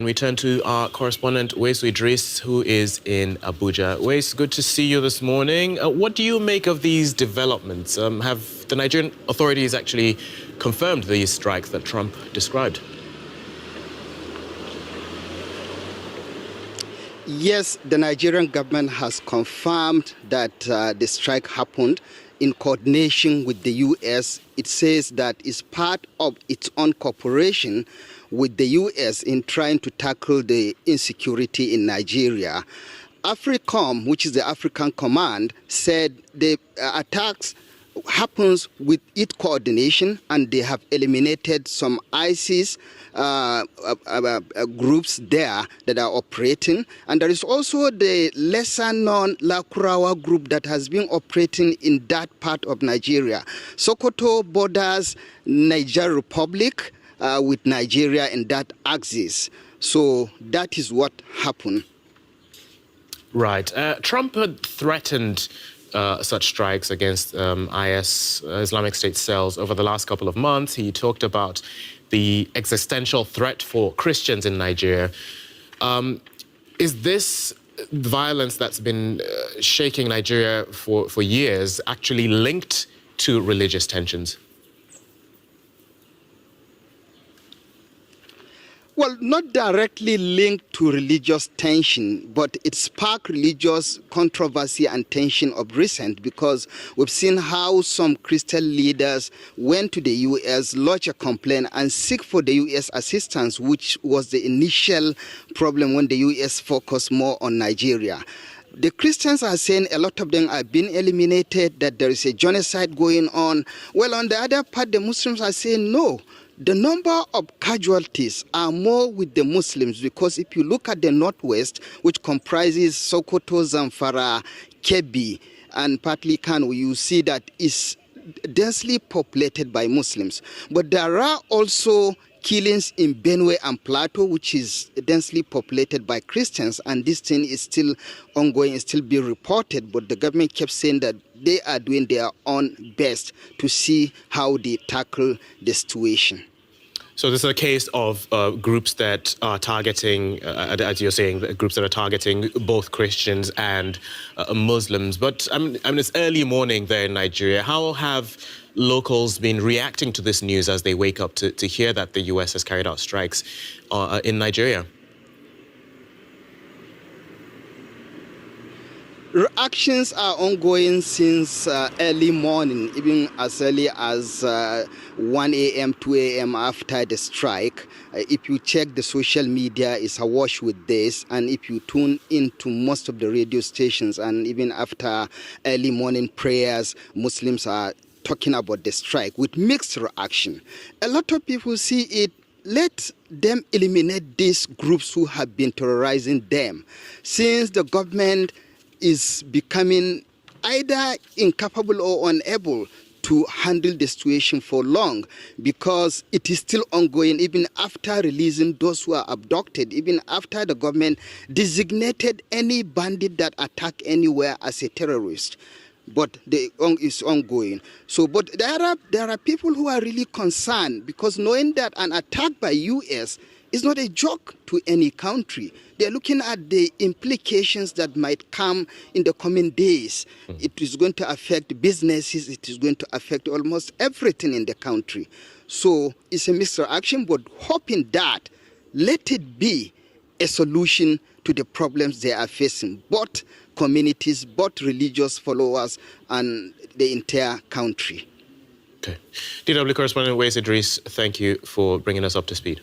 We turn to our correspondent, Wais Idris, who is in Abuja. Wais, good to see you this morning. What do you make of these developments? Have the Nigerian authorities actually confirmed these strikes that Trump described? Yes, the Nigerian government has confirmed that the strike happened in coordination with the U.S. It says that it's part of its own cooperation with the U.S. in trying to tackle the insecurity in Nigeria. AFRICOM, which is the African Command, said the attacks happens with its coordination, and they have eliminated some ISIS groups there that are operating. And there is also the lesser-known Lakurawa group that has been operating in that part of Nigeria. Sokoto borders Niger Republic with Nigeria in that axis. So that is what happened. Right. Trump had threatened such strikes against IS, Islamic State cells, over the last couple of months. He talked about the existential threat for Christians in Nigeria. Is this violence that's been shaking Nigeria for years actually linked to religious tensions? Well, not directly linked to religious tension, but it sparked religious controversy and tension of recent, because we've seen how some Christian leaders went to the U.S., lodged a complaint, and seek for the U.S. assistance, which was the initial problem when the U.S. focused more on Nigeria. The Christians are saying a lot of them are being eliminated, that there is a genocide going on. Well, on the other part, the Muslims are saying no. The number of casualties are more with the Muslims, because if you look at the Northwest, which comprises Sokoto, Zamfara, Kebbi, and partly Kano, you see that it's densely populated by Muslims. But there are also killings in Benue and Plateau, which is densely populated by Christians, and this thing is still ongoing, it's still being reported, but the government kept saying that they are doing their own best to see how they tackle the situation. So this is a case of groups that are targeting, as you're saying, groups that are targeting both Christians and Muslims. But I mean, it's early morning there in Nigeria. How have locals been reacting to this news as they wake up to hear that the U.S. has carried out strikes in Nigeria? Reactions are ongoing since early morning, even as early as 1 a.m., 2 a.m. after the strike. If you check the social media, it's awash with this. And if you tune into most of the radio stations, and even after early morning prayers, Muslims are talking about the strike with mixed reaction. A lot of people see it. Let them eliminate these groups who have been terrorizing them. Since the government is becoming either incapable or unable to handle the situation for long, because it is still ongoing even after releasing those who are abducted, even after the government designated any bandit that attack anywhere as a terrorist. But it's ongoing. So, but there are people who are really concerned, because knowing that an attack by U.S. is not a joke to any country. They're looking at the implications that might come in the coming days. It is going to affect businesses. It is going to affect almost everything in the country. So it's a mixed reaction, but hoping that let it be a solution to the problems they are facing, both communities, both religious followers, and the entire country. Okay. DW correspondent Wais Idris, thank you for bringing us up to speed.